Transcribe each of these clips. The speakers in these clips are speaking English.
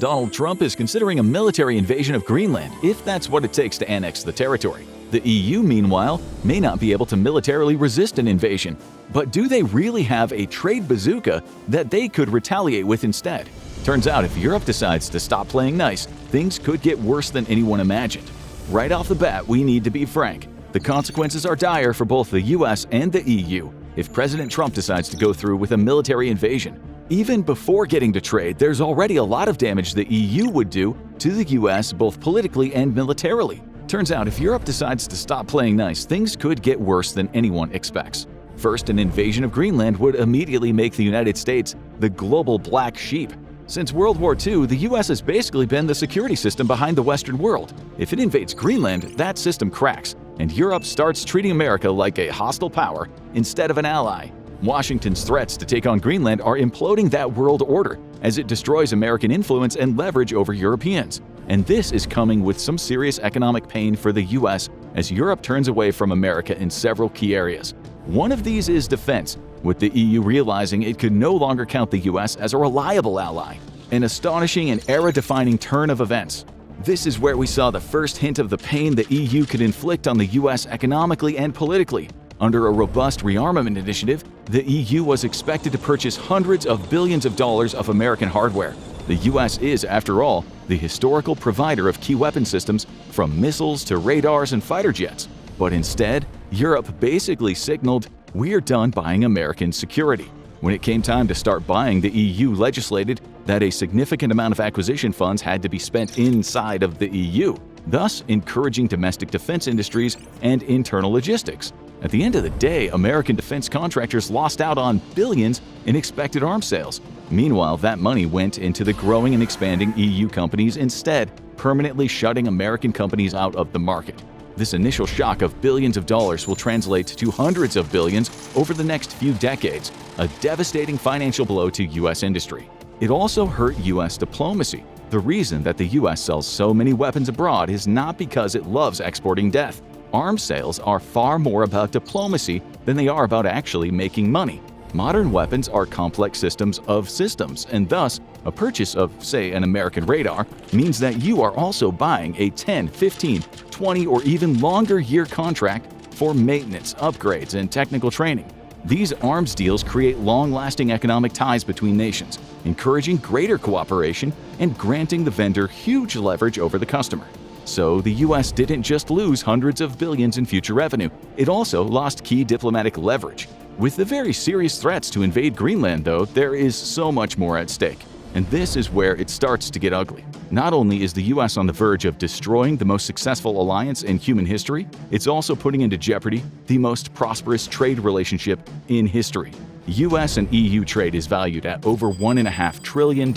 Donald Trump is considering a military invasion of Greenland if that's what it takes to annex the territory. The EU, meanwhile, may not be able to militarily resist an invasion. But do they really have a trade bazooka that they could retaliate with instead? Turns out if Europe decides to stop playing nice, things could get worse than anyone imagined. Right off the bat, we need to be frank. The consequences are dire for both the US and the EU if President Trump decides to go through with a military invasion. Even before getting to trade, there's already a lot of damage the EU would do to the US both politically and militarily. Turns out if Europe decides to stop playing nice, things could get worse than anyone expects. First, an invasion of Greenland would immediately make the United States the global black sheep. Since World War II, the US has basically been the security system behind the Western world. If it invades Greenland, that system cracks, and Europe starts treating America like a hostile power instead of an ally. Washington's threats to take on Greenland are imploding that world order as it destroys American influence and leverage over Europeans. And this is coming with some serious economic pain for the US as Europe turns away from America in several key areas. One of these is defense, with the EU realizing it could no longer count the US as a reliable ally. An astonishing and era-defining turn of events. This is where we saw the first hint of the pain the EU could inflict on the US economically and politically. Under a robust rearmament initiative, the EU was expected to purchase hundreds of billions of dollars of American hardware. The US is, after all, the historical provider of key weapon systems from missiles to radars and fighter jets. But instead, Europe basically signaled, "We're done buying American security." When it came time to start buying, the EU legislated that a significant amount of acquisition funds had to be spent inside of the EU, thus encouraging domestic defense industries and internal logistics. At the end of the day, American defense contractors lost out on billions in expected arms sales. Meanwhile, that money went into the growing and expanding EU companies instead, permanently shutting American companies out of the market. This initial shock of billions of dollars will translate to hundreds of billions over the next few decades, a devastating financial blow to US industry. It also hurt US diplomacy. The reason that the US sells so many weapons abroad is not because it loves exporting death. Arms sales are far more about diplomacy than they are about actually making money. Modern weapons are complex systems of systems, and thus, a purchase of, say, an American radar means that you are also buying a 10, 15, 20, or even longer year contract for maintenance, upgrades, and technical training. These arms deals create long-lasting economic ties between nations, encouraging greater cooperation and granting the vendor huge leverage over the customer. So the US didn't just lose hundreds of billions in future revenue, it also lost key diplomatic leverage. With the very serious threats to invade Greenland, though, there is so much more at stake. And this is where it starts to get ugly. Not only is the US on the verge of destroying the most successful alliance in human history, it's also putting into jeopardy the most prosperous trade relationship in history. US and EU trade is valued at over $1.5 trillion,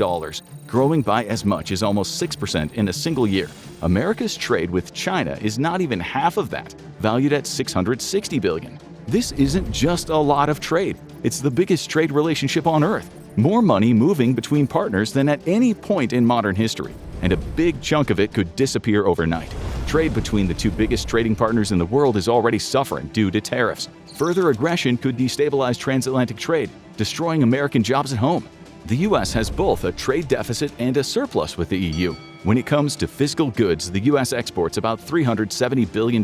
growing by as much as almost 6% in a single year. America's trade with China is not even half of that, valued at $660 billion. This isn't just a lot of trade, it's the biggest trade relationship on Earth. More money moving between partners than at any point in modern history, and a big chunk of it could disappear overnight. Trade between the two biggest trading partners in the world is already suffering due to tariffs. Further aggression could destabilize transatlantic trade, destroying American jobs at home. The US has both a trade deficit and a surplus with the EU. When it comes to physical goods, the US exports about $370 billion,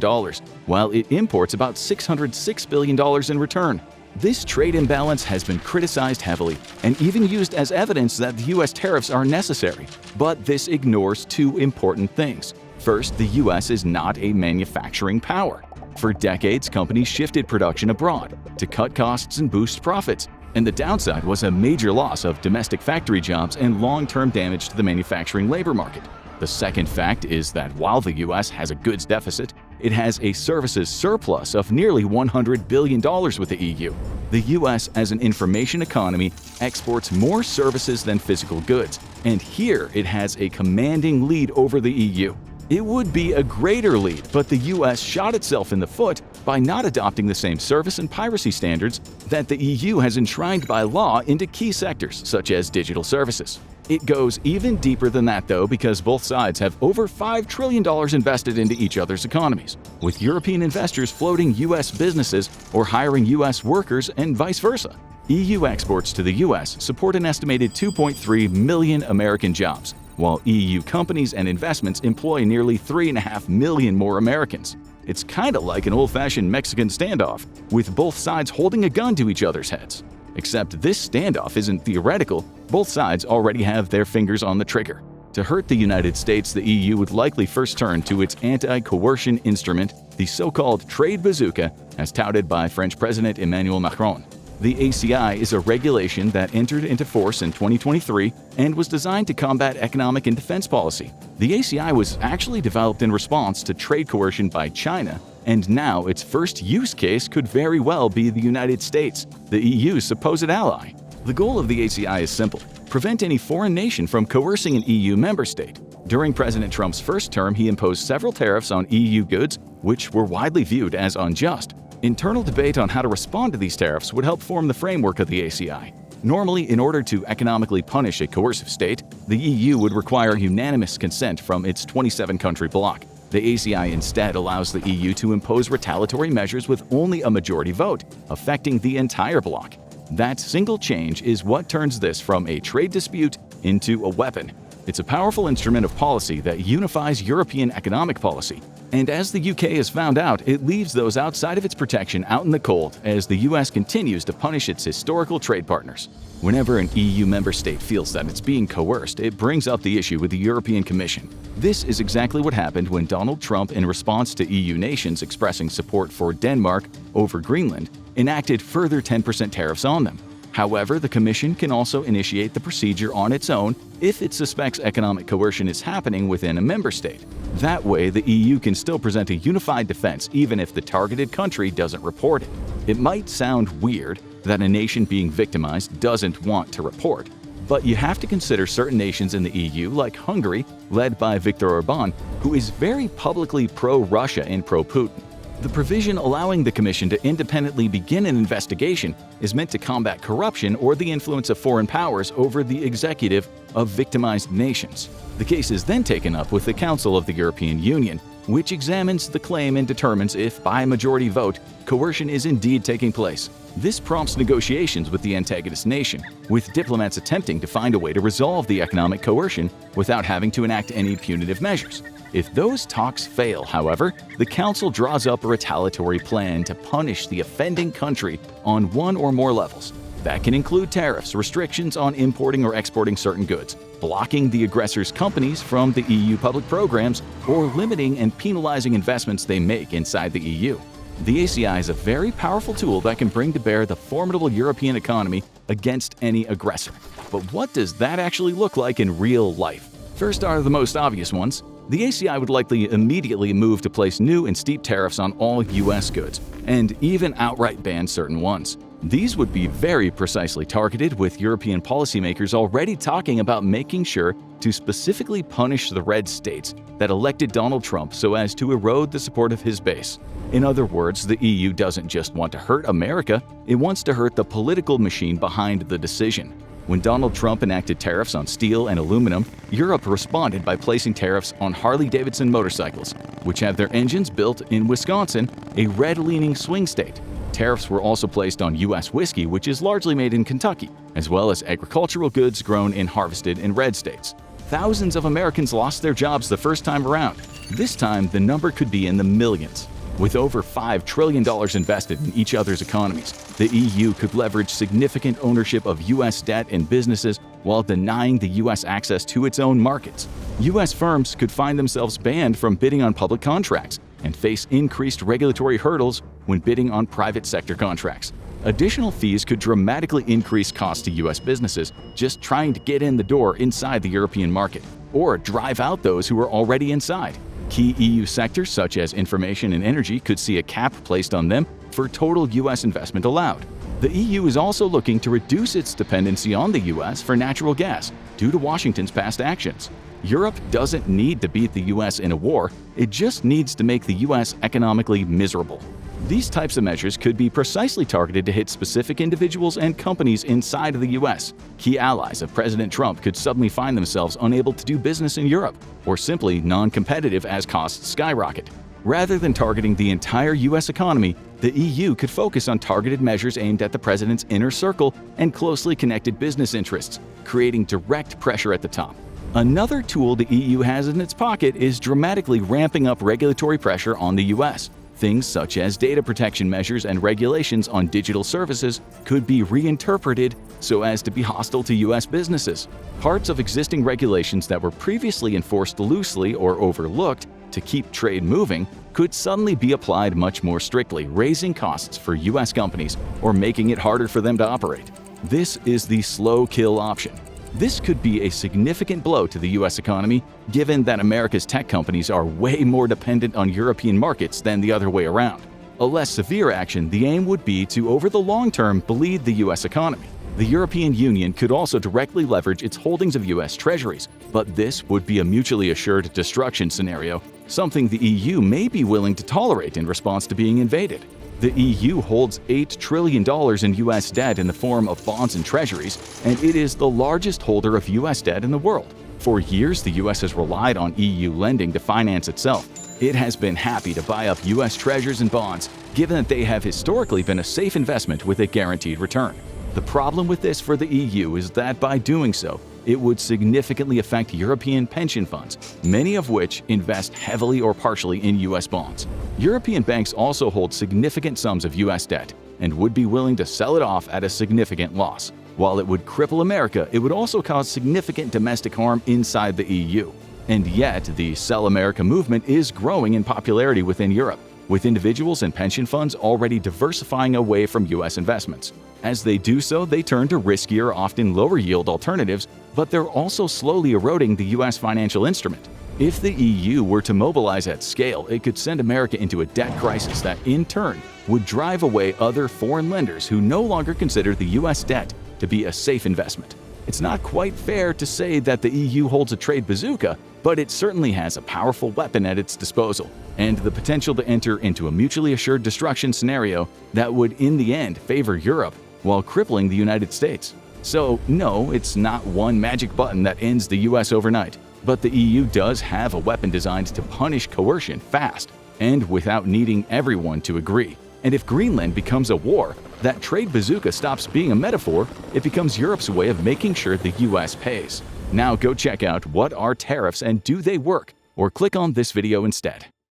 while it imports about $606 billion in return. This trade imbalance has been criticized heavily and even used as evidence that the US tariffs are necessary. But this ignores two important things. First, the US is not a manufacturing power. For decades, companies shifted production abroad to cut costs and boost profits. And the downside was a major loss of domestic factory jobs and long-term damage to the manufacturing labor market. The second fact is that while the US has a goods deficit, it has a services surplus of nearly $100 billion with the EU. The US, as an information economy, exports more services than physical goods, and here it has a commanding lead over the EU. It would be a greater lead, but the US shot itself in the foot by not adopting the same service and piracy standards that the EU has enshrined by law into key sectors, such as digital services. It goes even deeper than that, though, because both sides have over $5 trillion invested into each other's economies, with European investors floating US businesses or hiring US workers and vice versa. EU exports to the US support an estimated 2.3 million American jobs, while EU companies and investments employ nearly 3.5 million more Americans. It's kinda like an old-fashioned Mexican standoff, with both sides holding a gun to each other's heads. Except this standoff isn't theoretical, both sides already have their fingers on the trigger. To hurt the United States, the EU would likely first turn to its anti-coercion instrument, the so-called trade bazooka, as touted by French President Emmanuel Macron. The ACI is a regulation that entered into force in 2023 and was designed to combat economic and defense policy. The ACI was actually developed in response to trade coercion by China, and now its first use case could very well be the United States, the EU's supposed ally. The goal of the ACI is simple: prevent any foreign nation from coercing an EU member state. During President Trump's first term, he imposed several tariffs on EU goods, which were widely viewed as unjust. Internal debate on how to respond to these tariffs would help form the framework of the ACI. Normally, in order to economically punish a coercive state, the EU would require unanimous consent from its 27-country bloc. The ACI instead allows the EU to impose retaliatory measures with only a majority vote, affecting the entire bloc. That single change is what turns this from a trade dispute into a weapon. It's a powerful instrument of policy that unifies European economic policy. And as the UK has found out, it leaves those outside of its protection out in the cold as the US continues to punish its historical trade partners. Whenever an EU member state feels that it's being coerced, it brings up the issue with the European Commission. This is exactly what happened when Donald Trump, in response to EU nations expressing support for Denmark over Greenland, enacted further 10% tariffs on them. However, the Commission can also initiate the procedure on its own if it suspects economic coercion is happening within a member state. That way, the EU can still present a unified defense even if the targeted country doesn't report it. It might sound weird that a nation being victimized doesn't want to report, but you have to consider certain nations in the EU, like Hungary, led by Viktor Orban, who is very publicly pro-Russia and pro-Putin. The provision allowing the Commission to independently begin an investigation is meant to combat corruption or the influence of foreign powers over the executive of victimized nations. The case is then taken up with the Council of the European Union, which examines the claim and determines if, by a majority vote, coercion is indeed taking place. This prompts negotiations with the antagonist nation, with diplomats attempting to find a way to resolve the economic coercion without having to enact any punitive measures. If those talks fail, however, the Council draws up a retaliatory plan to punish the offending country on one or more levels. That can include tariffs, restrictions on importing or exporting certain goods, blocking the aggressor's companies from the EU public programs, or limiting and penalizing investments they make inside the EU. The ACI is a very powerful tool that can bring to bear the formidable European economy against any aggressor. But what does that actually look like in real life? First are the most obvious ones. The ACI would likely immediately move to place new and steep tariffs on all US goods, and even outright ban certain ones. These would be very precisely targeted, with European policymakers already talking about making sure to specifically punish the red states that elected Donald Trump so as to erode the support of his base. In other words, the EU doesn't just want to hurt America, it wants to hurt the political machine behind the decision. When Donald Trump enacted tariffs on steel and aluminum, Europe responded by placing tariffs on Harley-Davidson motorcycles, which have their engines built in Wisconsin, a red-leaning swing state. Tariffs were also placed on U.S. whiskey, which is largely made in Kentucky, as well as agricultural goods grown and harvested in red states. Thousands of Americans lost their jobs the first time around. This time, the number could be in the millions. With over $5 trillion invested in each other's economies, the EU could leverage significant ownership of U.S. debt and businesses while denying the U.S. access to its own markets. U.S. firms could find themselves banned from bidding on public contracts and face increased regulatory hurdles when bidding on private sector contracts. Additional fees could dramatically increase costs to U.S. businesses just trying to get in the door inside the European market, or drive out those who are already inside. Key EU sectors such as information and energy could see a cap placed on them for total U.S. investment allowed. The EU is also looking to reduce its dependency on the U.S. for natural gas due to Washington's past actions. Europe doesn't need to beat the U.S. in a war, it just needs to make the U.S. economically miserable. These types of measures could be precisely targeted to hit specific individuals and companies inside of the U.S. Key allies of President Trump could suddenly find themselves unable to do business in Europe, or simply non-competitive as costs skyrocket. Rather than targeting the entire U.S. economy, the EU could focus on targeted measures aimed at the president's inner circle and closely connected business interests, creating direct pressure at the top. Another tool the EU has in its pocket is dramatically ramping up regulatory pressure on the US. Things such as data protection measures and regulations on digital services could be reinterpreted so as to be hostile to US businesses. Parts of existing regulations that were previously enforced loosely or overlooked to keep trade moving could suddenly be applied much more strictly, raising costs for US companies or making it harder for them to operate. This is the slow kill option. This could be a significant blow to the US economy, given that America's tech companies are way more dependent on European markets than the other way around. A less severe action, the aim would be to, over the long term, bleed the US economy. The European Union could also directly leverage its holdings of US treasuries, but this would be a mutually assured destruction scenario, something the EU may be willing to tolerate in response to being invaded. The EU holds $8 trillion in U.S. debt in the form of bonds and treasuries, and it is the largest holder of U.S. debt in the world. For years, the U.S. has relied on EU lending to finance itself. It has been happy to buy up U.S. treasuries and bonds, given that they have historically been a safe investment with a guaranteed return. The problem with this for the EU is that by doing so, it would significantly affect European pension funds, many of which invest heavily or partially in U.S. bonds. European banks also hold significant sums of U.S. debt and would be willing to sell it off at a significant loss. While it would cripple America, it would also cause significant domestic harm inside the EU. And yet, the Sell America movement is growing in popularity within Europe, with individuals and pension funds already diversifying away from U.S. investments. As they do so, they turn to riskier, often lower-yield alternatives, but they're also slowly eroding the U.S. financial instrument. If the EU were to mobilize at scale, it could send America into a debt crisis that, in turn, would drive away other foreign lenders who no longer consider the U.S. debt to be a safe investment. It's not quite fair to say that the EU holds a trade bazooka, but it certainly has a powerful weapon at its disposal, and the potential to enter into a mutually assured destruction scenario that would, in the end, favor Europe while crippling the United States. So, no, it's not one magic button that ends the US overnight, but the EU does have a weapon designed to punish coercion fast and without needing everyone to agree. And if Greenland becomes a war, that trade bazooka stops being a metaphor, it becomes Europe's way of making sure the US pays. Now go check out what are tariffs and do they work, or click on this video instead.